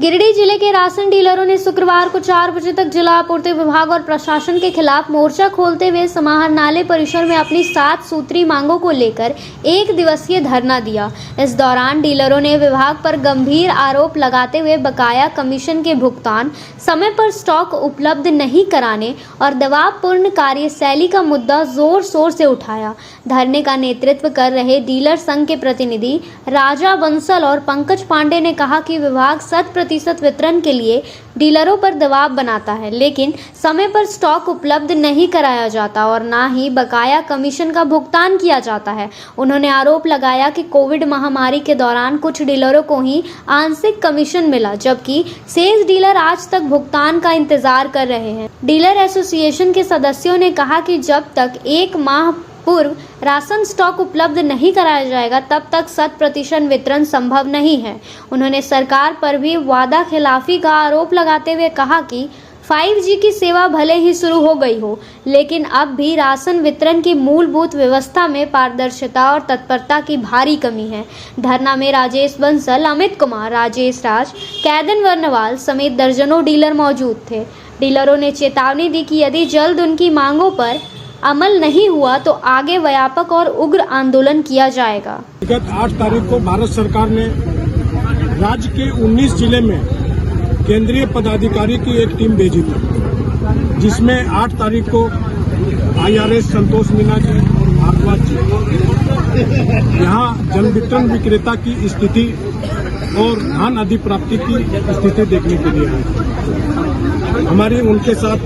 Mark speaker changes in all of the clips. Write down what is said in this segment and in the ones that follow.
Speaker 1: गिरिडीह जिले के राशन डीलरों ने शुक्रवार को 4 बजे तक जिला आपूर्ति विभाग और प्रशासन के खिलाफ मोर्चा खोलते हुए समाहरणालय परिसर में अपनी 7 सूत्री मांगों को लेकर 1 दिवसीय धरना दिया। इस दौरान डीलरों ने विभाग पर गंभीर आरोप लगाते हुए बकाया कमीशन के भुगतान, समय पर स्टॉक उपलब्ध नहीं कराने और दबावपूर्ण कार्यशैली का मुद्दा जोर शोर से उठाया। धरने का नेतृत्व कर रहे डीलर संघ के प्रतिनिधि राजा बंसल और पंकज पांडे ने कहा कि विभाग 100% वितरण के लिए डीलरों पर दबाव बनाता है, लेकिन समय पर स्टॉक उपलब्ध नहीं कराया जाता और ना ही बकाया कमीशन का भुगतान किया जाता है। उन्होंने आरोप लगाया कि कोविड महामारी के दौरान कुछ डीलरों को ही आंशिक कमीशन मिला, जबकि शेष डीलर आज तक भुगतान का इंतजार कर रहे हैं। डीलर एसोसिएशन के सदस्यों ने कहा कि जब तक 1 माह पूर्व राशन स्टॉक उपलब्ध नहीं कराया जाएगा तब तक 100% वितरण संभव नहीं है। उन्होंने सरकार पर भी वादा खिलाफी का आरोप लगाते हुए कहा कि 5G की सेवा भले ही शुरू हो गई हो, लेकिन अब भी राशन वितरण की मूलभूत व्यवस्था में पारदर्शिता और तत्परता की भारी कमी है। धरना में राजेश बंसल, अमित कुमार, राजेश राज, कैदन वर्णवाल समेत दर्जनों डीलर मौजूद थे। डीलरों ने चेतावनी दी कि यदि जल्द उनकी मांगों पर अमल नहीं हुआ तो आगे व्यापक और उग्र आंदोलन किया जाएगा।
Speaker 2: विगत 8 तारीख को भारत सरकार ने राज्य के 19 जिले में केंद्रीय पदाधिकारी की एक टीम भेजी थी, जिसमें 8 तारीख को IRS संतोष मीना जी और भारद्वाज जी यहाँ जन वितरण विक्रेता की स्थिति और धान अधिप्राप्ति की स्थिति देखने के लिए आए। हमारी उनके साथ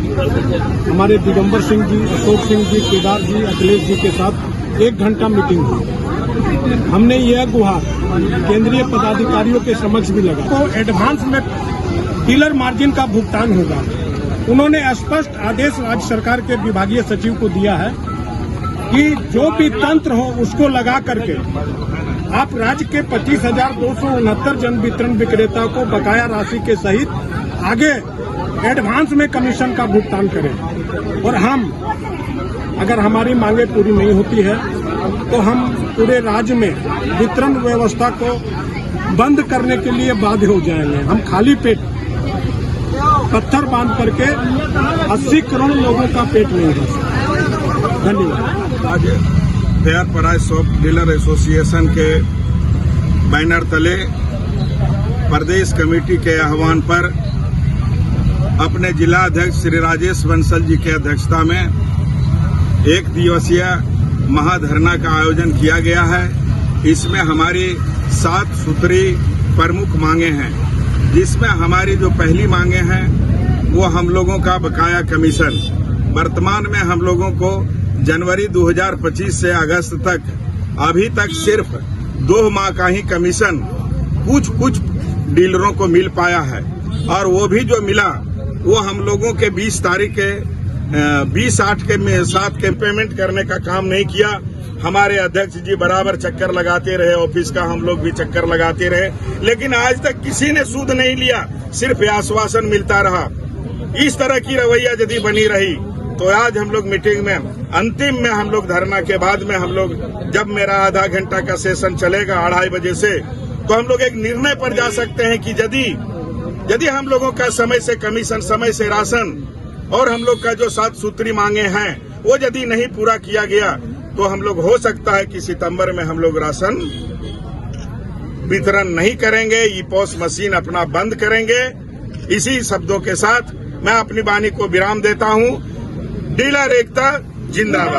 Speaker 2: हमारे दिगंबर सिंह जी, अशोक सिंह जी, केदार जी, अखिलेश जी के साथ 1 घंटा मीटिंग हुई। हमने यह गुहार केंद्रीय पदाधिकारियों के समक्ष भी लगा तो एडवांस में डीलर मार्जिन का भुगतान होगा। उन्होंने स्पष्ट आदेश राज्य सरकार के विभागीय सचिव को दिया है कि जो भी तंत्र हो उसको लगा करके आप राज्य के 25,269 जन वितरण विक्रेताओं को बकाया राशि के सहित आगे एडवांस में कमीशन का भुगतान करें। और हम अगर हमारी मांगे पूरी नहीं होती है तो हम पूरे राज्य में वितरण व्यवस्था को बंद करने के लिए बाध्य हो जाएंगे। हम खाली पेट पत्थर बांध करके 80 करोड़ लोगों का पेट नहीं भर सकते। धन्यवाद।
Speaker 3: आज fair price of dealer association के बैनर तले प्रदेश कमेटी के आह्वान पर अपने जिला अध्यक्ष श्री राजेश बंसल जी के अध्यक्षता में 1 दिवसीय महाधरना का आयोजन किया गया है। इसमें हमारी 7 सूत्री प्रमुख मांगे हैं, जिसमें हमारी जो पहली मांगे हैं वो हम लोगों का बकाया कमीशन। वर्तमान में हम लोगों को जनवरी 2025 से अगस्त तक अभी तक सिर्फ 2 माह का ही कमीशन कुछ डीलरों को मिल पाया है, और वो भी जो मिला वो हम लोगों के 20 तारीख के 20/8 के 7 के पेमेंट करने का काम नहीं किया। हमारे अध्यक्ष जी बराबर चक्कर लगाते रहे, ऑफिस का हम लोग भी चक्कर लगाते रहे, लेकिन आज तक किसी ने सूद नहीं लिया, सिर्फ आश्वासन मिलता रहा। इस तरह की रवैया यदि बनी रही तो आज हम लोग मीटिंग में अंतिम में हम लोग धरना के बाद में हम लोग जब मेरा आधा घंटा का सेशन चलेगा 2:30 बजे से, तो हम लोग एक निर्णय पर जा सकते हैं कि यदि हम लोगों का समय से कमीशन, समय से राशन और हम लोग का जो 7 सूत्री मांगे हैं वो यदि नहीं पूरा किया गया तो हम लोग हो सकता है कि सितंबर में हम लोग राशन वितरण नहीं करेंगे, ई-पॉस मशीन अपना बंद करेंगे। इसी शब्दों के साथ मैं अपनी वाणी को विराम देता हूं। डीलर एकता जिंदाबाद।